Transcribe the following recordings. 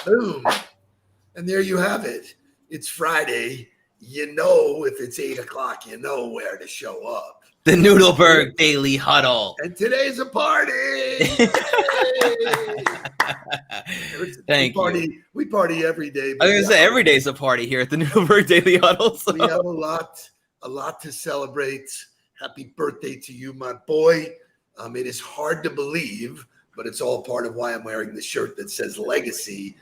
Boom. And there you have it. It's Friday. You know, if it's 8 o'clock, you know where to show up. The Nudelberg Daily Huddle. And today's a party. Thank you. We party every day. I was going to say, every day's a party here at the Nudelberg Daily Huddle. So. We have a lot to celebrate. Happy birthday to you, my boy. It is hard to believe, but it's all part of why I'm wearing the shirt that says legacy.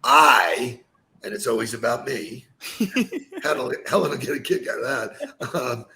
And it's always about me. Helen will get a kick out of that.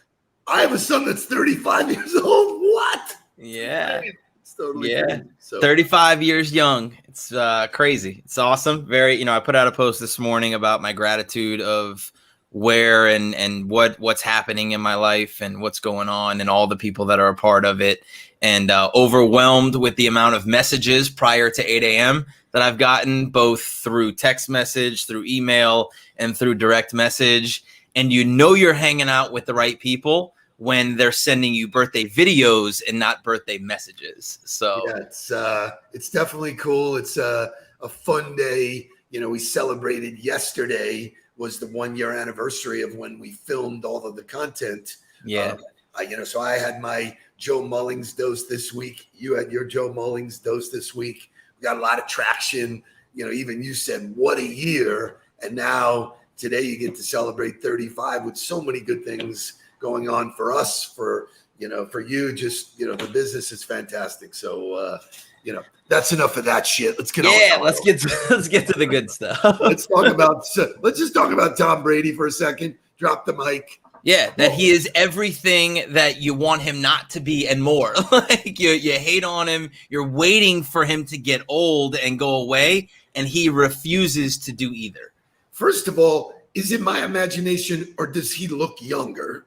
I have a son that's 35 years old. What? Yeah. It's totally crazy. So 35 years young. It's crazy. It's awesome. Very, I put out a post this morning about my gratitude of where and what's happening in my life and what's going on and all the people that are a part of it, and overwhelmed with the amount of messages prior to 8 a.m. that I've gotten, both through text message, through email, and through direct message. And you're hanging out with the right people when they're sending you birthday videos and not birthday messages. So yeah, it's definitely cool. It's a fun day. We celebrated yesterday was the 1-year anniversary of when we filmed all of the content. Yeah. So I had my Joe Mullings dose this week. You had your Joe Mullings dose this week. We got a lot of traction. Even you said, what a year. And now today you get to celebrate 35 with so many good things going on for us, for you, just, the business is fantastic. So, that's enough of that shit. Let's get on. Yeah, let's get to the good stuff. Let's just talk about Tom Brady for a second. Drop the mic. Yeah, that he is everything that you want him not to be and more. Like you hate on him. You're waiting for him to get old and go away, and he refuses to do either. First of all, is it my imagination or does he look younger?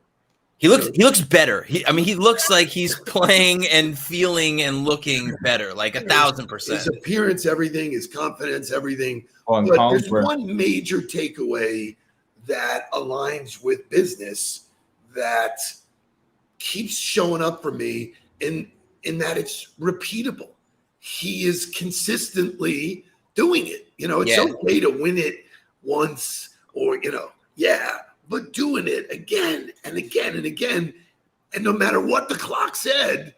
He looks better. He looks like he's playing and feeling and looking better, like 1,000%. His appearance, everything, his confidence, everything. But there's one major takeaway that aligns with business that keeps showing up for me in that it's repeatable. He is consistently doing it. It's okay to win it once or, but doing it again and again and again. And no matter what the clock said,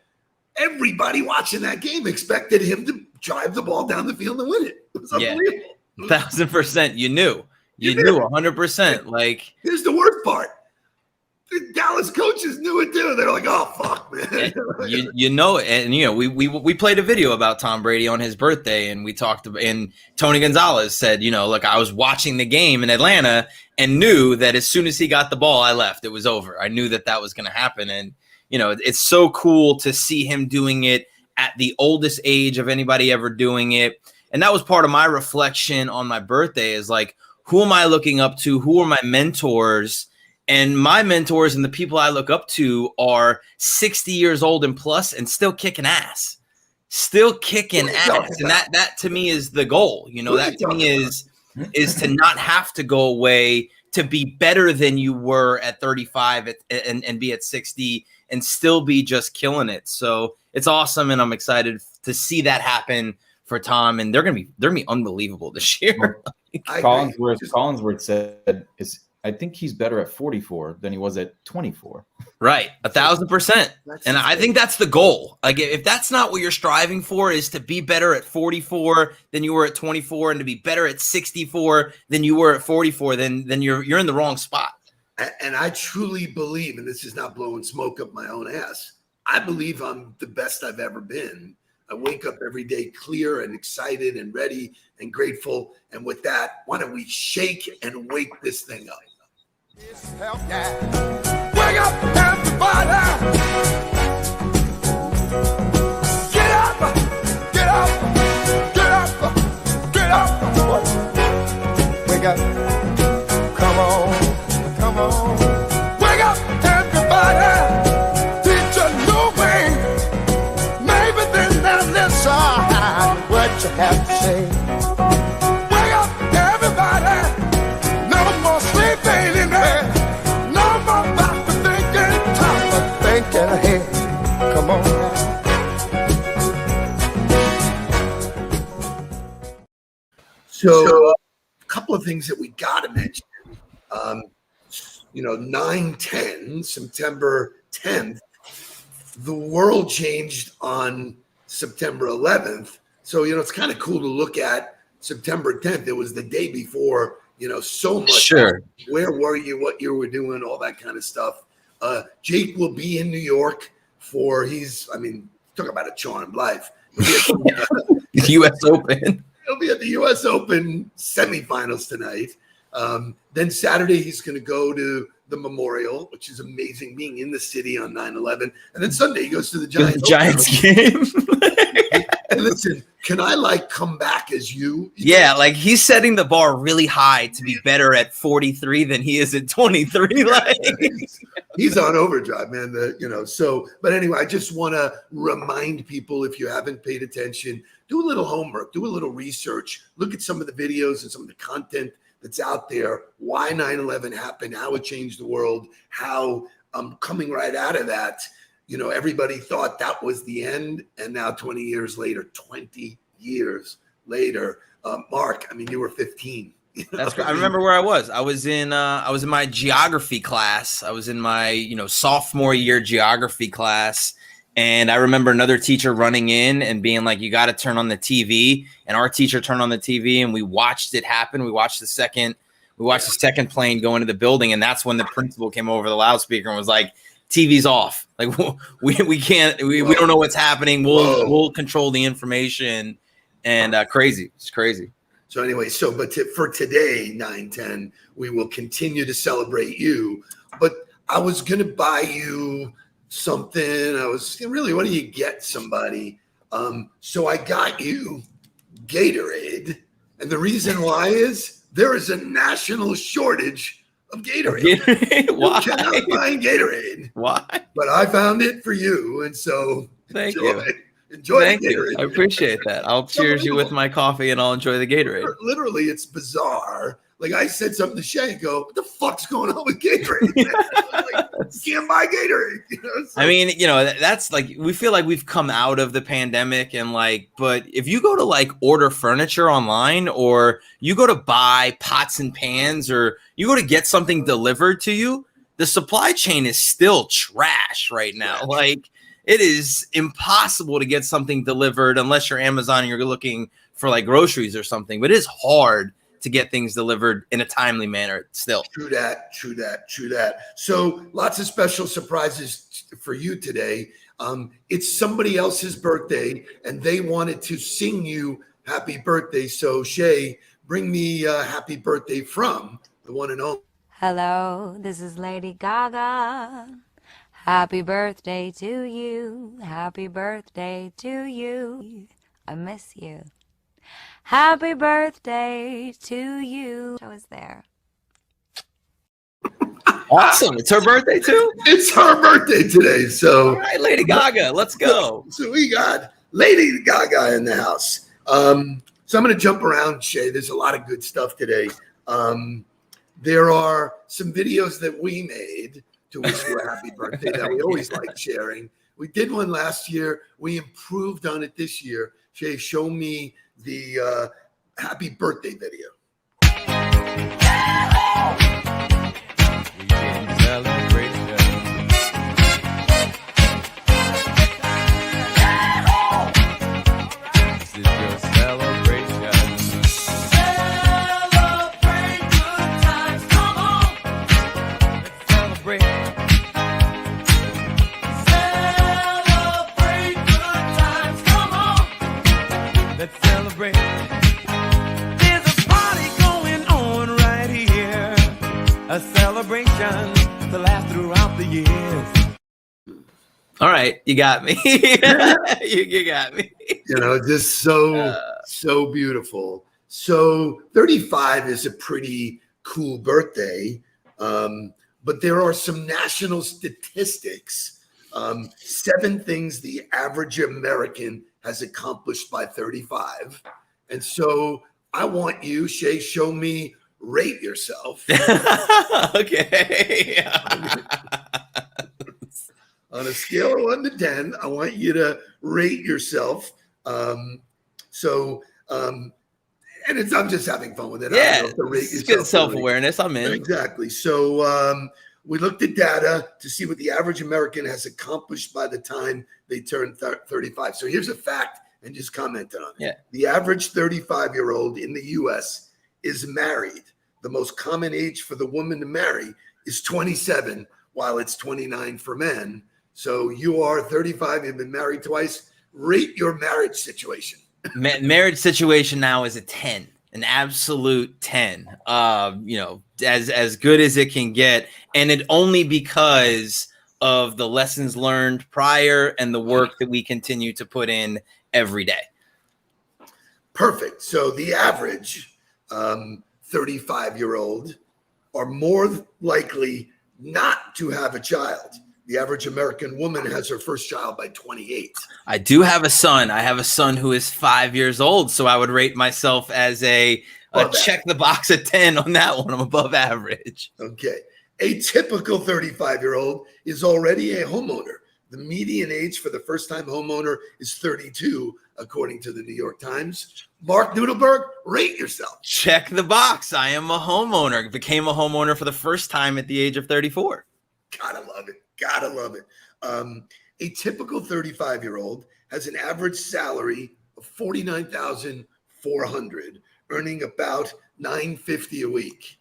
everybody watching that game expected him to drive the ball down the field and win it. It was unbelievable. 1,000%. You knew 100%. Like, here's the worst part. The Dallas coaches knew it too. They're like, "Oh fuck, man!" And we played a video about Tom Brady on his birthday, and we talked about. And Tony Gonzalez said, "Look, I was watching the game in Atlanta and knew that as soon as he got the ball, I left. It was over. I knew that was going to happen." And it's so cool to see him doing it at the oldest age of anybody ever doing it. And that was part of my reflection on my birthday. Is like, who am I looking up to? Who are my mentors? And my mentors and the people I look up to are 60 years old and plus and still kicking ass. And that to me is the goal. That to me is to not have to go away, to be better than you were at 35 and be at 60 and still be just killing it. So it's awesome. And I'm excited to see that happen for Tom. And they're going to be unbelievable this year. Collinsworth said I think he's better at 44 than he was at 24. Right. 1,000%. And I think that's the goal. Like, if that's not what you're striving for, is to be better at 44 than you were at 24 and to be better at 64 than you were at 44, then you're in the wrong spot. And I truly believe, and this is not blowing smoke up my own ass, I believe I'm the best I've ever been. I wake up every day clear and excited and ready and grateful. And with that, why don't we shake and wake this thing up? Help, yeah. Wake up, everybody! Get up! Get up! Get up! Get up! Wake up! Come on! Wake up, everybody! Teach a new way. Maybe then they'll listen what you have to say. Wake up, everybody! No more sleeping in bed. No more back to thinking, top of thinking ahead. Come on now. So a couple of things that we got to mention. 9/10, September 10th, the world changed on September 11th. So, it's kind of cool to look at September 10th. It was the day before, so much. Sure. Where were you? What you were doing? All that kind of stuff. Jake will be in New York talk about a charmed life. U.S. Open. He'll be at the U.S. Open semifinals tonight. Then Saturday, he's going to go to the Memorial, which is amazing, being in the city on 9/11. And then Sunday, he goes to the Giants game. And listen, can I come back as you? Yeah, he's setting the bar really high to be better at 43 than he is at 23. He's on overdrive, man. But anyway, I just want to remind people, if you haven't paid attention, do a little homework, do a little research, look at some of the videos and some of the content that's out there, why 9/11 happened, how it changed the world, how coming right out of that, everybody thought that was the end. And now 20 years later, Mark, you were 15. That's great. I remember where I was. I was in my geography class. I was in my, sophomore year geography class. And I remember another teacher running in and being like, you got to turn on the TV. And our teacher turned on the TV and we watched it happen. We watched the second plane go into the building. And that's when the principal came over the loudspeaker and was like, TV's off. We can't, we don't know what's happening. We'll control the information. And crazy. It's crazy. So anyway, for today, 9/10, we will continue to celebrate you. But I was going to buy you something. What do you get somebody? So I got you Gatorade. And the reason why is there is a national shortage of Gatorade. Why? You cannot find Gatorade. Why? But I found it for you. And so Thank you. Enjoy Thank Gatorade. you. I appreciate that. I'll cheers you with my coffee and I'll enjoy the Gatorade. Literally, it's bizarre. I said something to Shay, what the fuck's going on with Gatorade? You can't buy Gatorade. That's we feel like we've come out of the pandemic and but if you go to order furniture online or you go to buy pots and pans or you go to get something delivered to you, the supply chain is still trash right now. It is impossible to get something delivered unless you're Amazon and you're looking for groceries or something, but it is hard to get things delivered in a timely manner still. True that. So lots of special surprises for you today. It's somebody else's birthday and they wanted to sing you happy birthday. So Shay, bring me happy birthday from the one and only. Hello, this is Lady Gaga. Happy birthday to you. Happy birthday to you. I miss you. Happy birthday to you. I was there. Awesome. It's her birthday too? It's her birthday today. So all right, Lady Gaga, let's go. So we got Lady Gaga in the house. So I'm going to jump around, Shay. There's a lot of good stuff today. There are some videos that we made to wish you a happy birthday that we always like sharing. We did one last year. We improved on it this year. Shay, show me the happy birthday video. A celebration to last throughout the years. All right, you got me. you got me. Just so beautiful. So 35 is a pretty cool birthday, but there are some national statistics. 7 things the average American has accomplished by 35. And so I want you, Shay, show me, rate yourself. Okay. On a scale of 1 to 10, I want you to rate yourself. And And I'm just having fun with it. Yeah, it's good self-awareness. I'm in. Exactly. So we looked at data to see what the average American has accomplished by the time they turn 35. So here's a fact, and just comment on it. Yeah. The average 35-year-old in the U.S. is married. The most common age for the woman to marry is 27, while it's 29 for men. So you are 35, you've been married twice. Rate your marriage situation. Marriage situation now is a 10, an absolute 10. As good as it can get, and it only because of the lessons learned prior and the work that we continue to put in every day. Perfect. So the average 35-year-old are more likely not to have a child. The average American woman has her first child by 28. I do have a son. I have a son who is 5 years old. So I would rate myself as a check the box at 10 on that one. I'm above average. Okay. A typical 35-year-old is already a homeowner. The median age for the first-time homeowner is 32, according to the New York Times. Mark Nudelberg, rate yourself. Check the box. I am a homeowner. Became a homeowner for the first time at the age of 34. Gotta love it. Gotta love it. A typical 35-year-old has an average salary of $49,400, earning about $950 a week.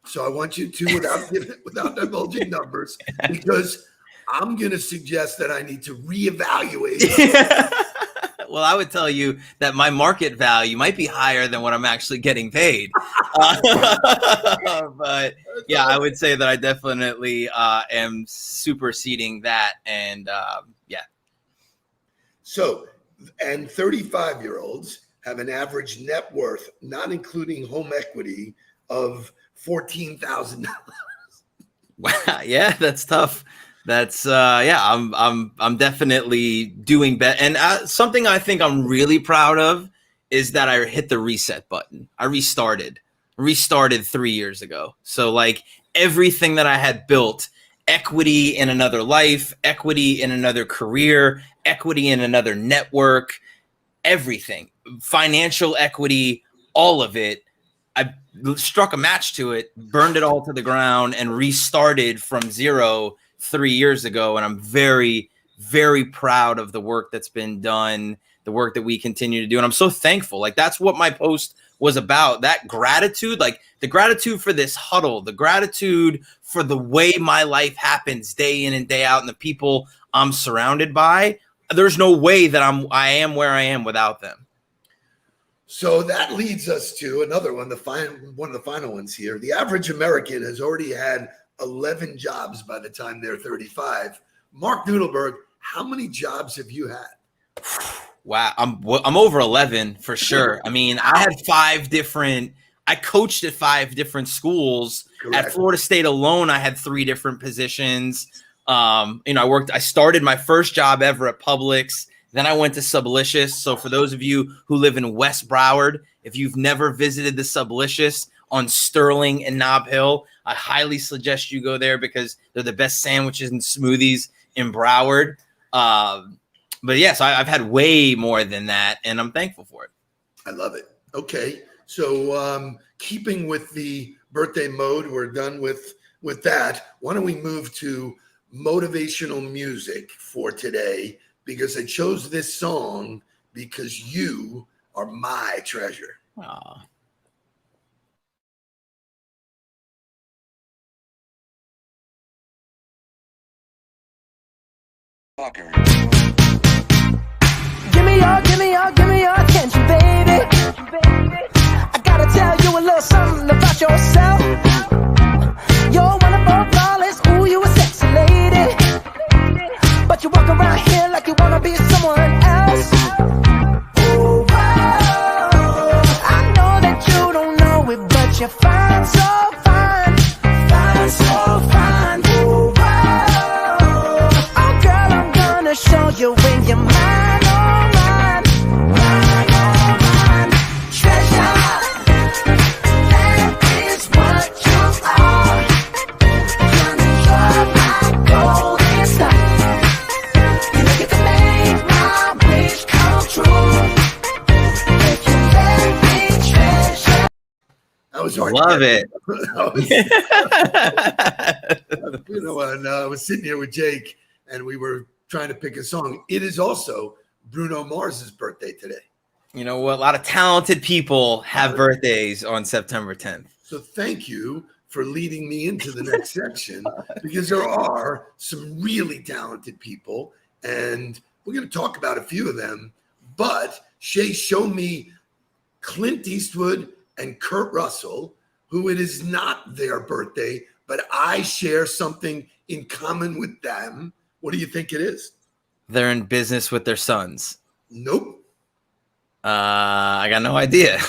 So I want you to, without divulging numbers, because I'm going to suggest that I need to reevaluate. Well, I would tell you that my market value might be higher than what I'm actually getting paid. But yeah, I would say that I definitely am superseding that. And yeah. So, and 35-year-olds have an average net worth, not including home equity, of $14,000. Wow. Yeah, that's tough. That's I'm definitely doing better. And something I think I'm really proud of is that I hit the reset button. I restarted 3 years ago. So like everything that I had built, equity in another life, equity in another career, equity in another network, everything, financial equity, all of it. I struck a match to it, burned it all to the ground, and restarted from zero 3 years ago. And I'm very, very proud of the work that's been done, the work that we continue to do. And I'm so thankful. Like that's what my post was about, that gratitude, like the gratitude for this huddle, the gratitude for the way my life happens day in and day out and the people I'm surrounded by. There's no way that I am where I am without them. So that leads us to another one, one of the final ones here. The average American has already had 11 jobs by the time they're 35. Mark Nudelberg, how many jobs have you had? Wow, I'm over 11 for sure. I mean, I coached at 5 different schools. Correct. At Florida State alone, I had 3 different positions. I started my first job ever at Publix. Then I went to Sublicious. So for those of you who live in West Broward, if you've never visited the Sublicious on Sterling and Nob Hill, I highly suggest you go there because they're the best sandwiches and smoothies in Broward. But yes, I've had way more than that, and I'm thankful for it. I love it. Okay. So keeping with the birthday mode, we're done with that. Why don't we move to motivational music for today? Because I chose this song because you are my treasure. Aww. Give me your attention, baby. I gotta tell you a little something about yourself. You're wonderful, flawless, ooh, you a sexy lady. But you walk around here like you wanna be someone else. Ooh, I know that you don't know it, but you're fine, so fine. Fine, so fine. Ooh, oh girl, I'm gonna show you when you're mine. True. If you let me treasure That was hard. Love it. And I was sitting here with Jake, and we were trying to pick a song. It is also Bruno Mars's birthday today. You know what? A lot of talented people have birthdays on September 10th. So thank you for leading me into the next section, because there are some really talented people, and we're going to talk about a few of them. But Shay showed me Clint Eastwood and Kurt Russell, who it is not their birthday, but I share something in common with them. What do you think it is? They're in business with their sons. Nope. I got no idea.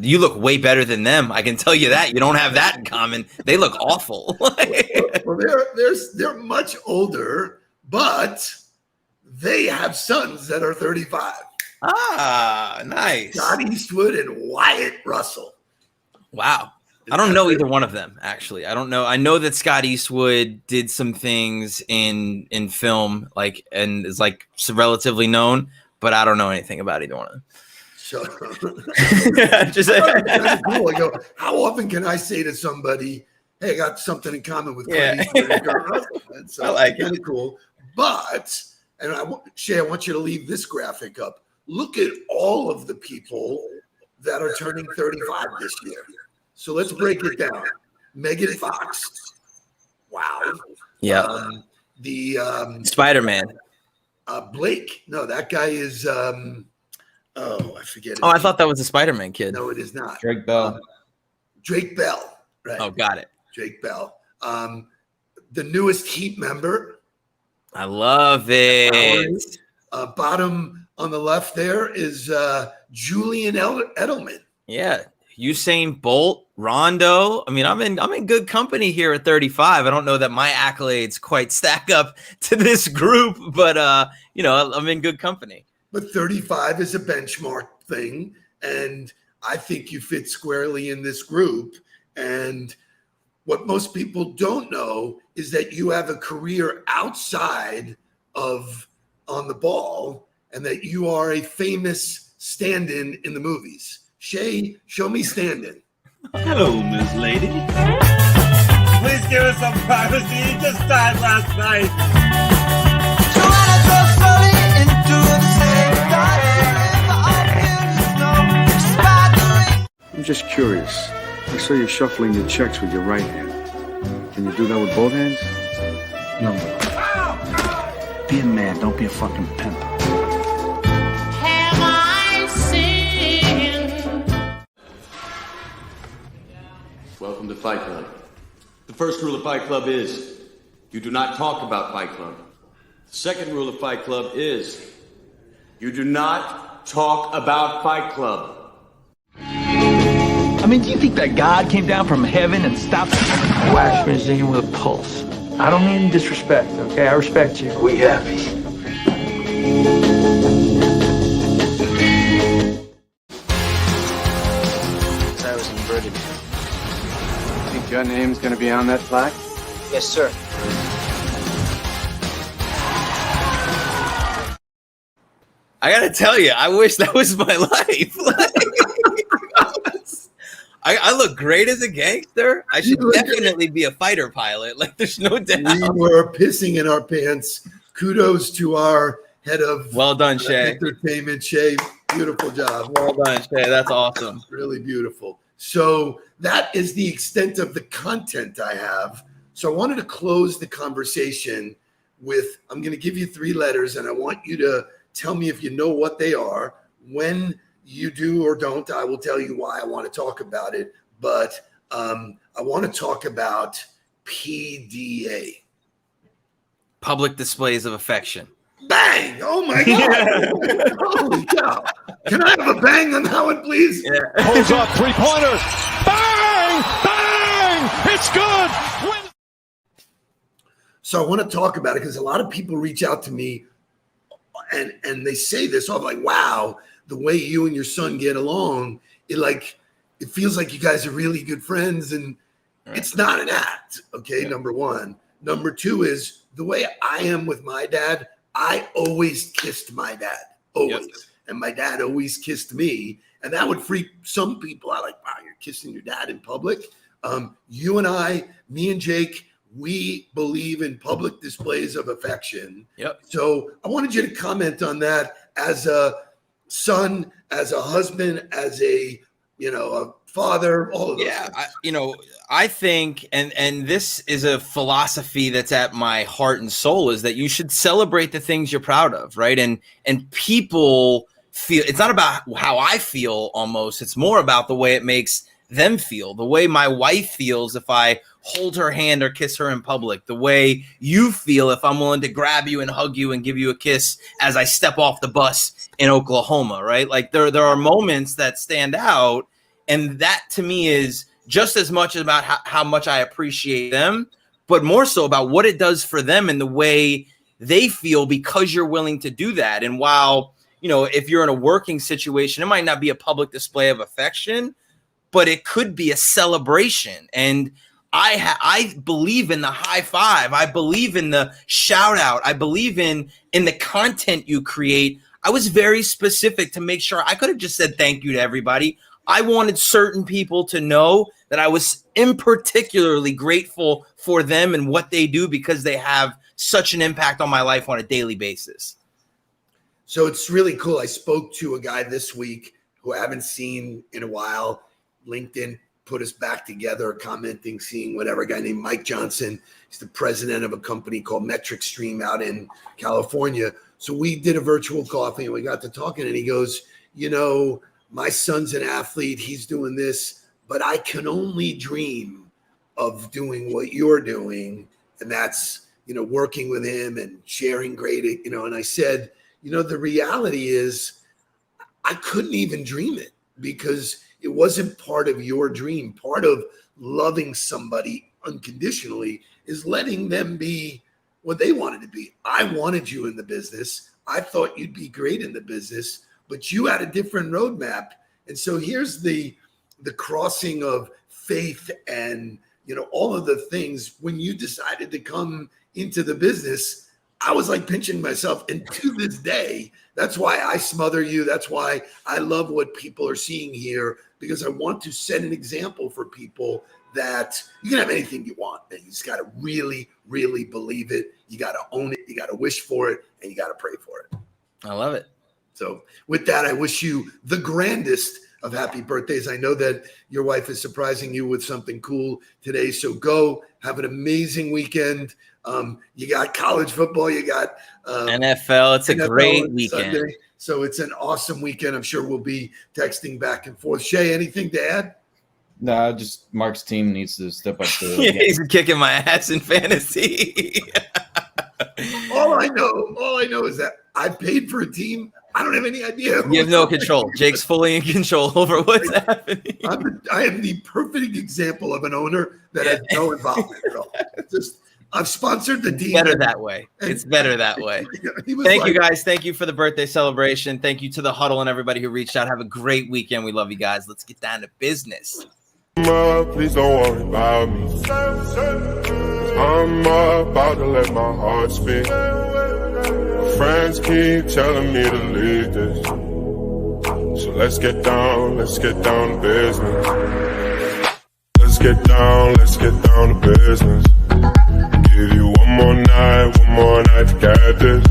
You look way better than them. I can tell you that. You don't have that in common. They look awful. Well, they're much older, but they have sons that are 35. Ah, nice. Scott Eastwood and Wyatt Russell. Wow. I don't know either one of them, actually. I don't know. I know that Scott Eastwood did some things in film, and is relatively known, but I don't know anything about either one of them. So Just cool. I go, how often can I say to somebody, hey, I got something in common with Clint Eastwood and Kurt Russell? And so I like it. Kind of cool. But, Shay, I want you to leave this graphic up. Look at all of the people that are turning 35 this year. So let's break it down. Megan Fox. Wow. Yeah. The Spider-Man. Blake. No, that guy is I forget it. Oh, I thought that was a Spider-Man kid. No, it is not. Drake Bell. Drake Bell. Right. Oh, got it. Drake Bell. The newest Heat member. I love it. Bottom on the left there is Julian Edelman. Yeah. Usain Bolt, Rondo. I mean, I'm in good company here at 35. I don't know that my accolades quite stack up to this group, but I'm in good company. But 35 is a benchmark thing, and I think you fit squarely in this group. And what most people don't know is that you have a career outside of on the ball, and that you are a famous stand-in in the movies. Shay, show me stand-in. Hello, Miss Lady. Please give us some privacy. He just died last night. Joanna goes slowly into the same garden. I'm just curious. I saw you shuffling your checks with your right hand. Can you do that with both hands? No. Be a man, don't be a fucking pimp. Have I sinned? Welcome to Fight Club. The first rule of Fight Club is you do not talk about Fight Club. The second rule of Fight Club is you do not talk about Fight Club. I mean, do you think that God came down from heaven and stopped a wax machine with a pulse? I don't mean disrespect, okay? I respect you. We happy. I was inverted. Think your name's gonna be on that plaque? Yes, sir. I gotta tell you, I wish that was my life. I look great as a gangster. I should definitely be a fighter pilot. There's no doubt. We were pissing in our pants. Kudos to our head of well done, Shay. Entertainment, Shay. Beautiful job. Well done, Shay. That's awesome. Really beautiful. So that is the extent of the content I have. So I wanted to close the conversation with, I'm going to give you 3 letters, and I want you to tell me if you know what they are. When you do or don't, I will tell you why I want to talk about it. But I want to talk about PDA. Public displays of affection. Bang! Oh my God! Holy cow! Can I have a bang on that one, please? Yeah. Pulls up 3-pointer. Bang! Bang! It's good. So I want to talk about it because a lot of people reach out to me and they say this. I'm like, wow, the way you and your son get along, it feels like you guys are really good friends, and it's not an act. Okay, yeah. Number 1. Number 2 is the way I am with my dad. I always kissed my dad, always. Yep. And my dad always kissed me. And that would freak some people out, like, wow, you're kissing your dad in public. You and I, me and Jake, we believe in public displays of affection. Yep. So I wanted you to comment on that as a son, as a husband, as a father, all of those things. I think, and this is a philosophy that's at my heart and soul, is that you should celebrate the things you're proud of, right? And people feel, it's not about how I feel almost, it's more about the way it makes them feel, the way my wife feels if I hold her hand or kiss her in public, the way you feel if I'm willing to grab you and hug you and give you a kiss as I step off the bus in Oklahoma, right? Like there are moments that stand out, and that to me is just as much about how much I appreciate them, but more so about what it does for them and the way they feel because you're willing to do that. And while, if you're in a working situation, it might not be a public display of affection, but it could be a celebration. And I believe in the high five. I believe in the shout out. I believe in the content you create. I was very specific to make sure I could have just said thank you to everybody. I wanted certain people to know that I was in particularly grateful for them and what they do because they have such an impact on my life on a daily basis. So it's really cool. I spoke to a guy this week who I haven't seen in a while. LinkedIn put us back together, commenting, seeing whatever, a guy named Mike Johnson. He's the president of a company called Metric Stream out in California. So we did a virtual coffee and we got to talking, and he goes, my son's an athlete, he's doing this, but I can only dream of doing what you're doing. And that's, working with him and sharing great, and I said, the reality is I couldn't even dream it because it wasn't part of your dream. Part of loving somebody unconditionally is letting them be what they wanted to be. I wanted you in the business. I thought you'd be great in the business, but you had a different roadmap. And so here's the crossing of faith and, all of the things. When you decided to come into the business, I was like pinching myself. And to this day, that's why I smother you. That's why I love what people are seeing here, because I want to set an example for people that you can have anything you want. And you just got to really, really believe it. You got to own it. You got to wish for it, and you got to pray for it. I love it. So with that, I wish you the grandest of happy birthdays. I know that your wife is surprising you with something cool today. So go have an amazing weekend. You got college football. You got NFL. It's a NFL great weekend. Sunday. So it's an awesome weekend. I'm sure we'll be texting back and forth. Shay, anything to add? Nah, just Mark's team needs to step up to He's kicking my ass in fantasy. All I know is that I paid for a team. I don't have any idea. You have no control. Jake's fully in control over what's happening. I am the perfect example of an owner that has no involvement at all. I've sponsored the team. Better that way. It's better that way. Thank you, guys. Thank you for the birthday celebration. Thank you to the Huddle and everybody who reached out. Have a great weekend. We love you guys. Let's get down to business. Please don't worry about me. I'm about to let my heart speak. Friends keep telling me to leave this. So let's get down to business. Let's get down to business. Give you one more night to get this.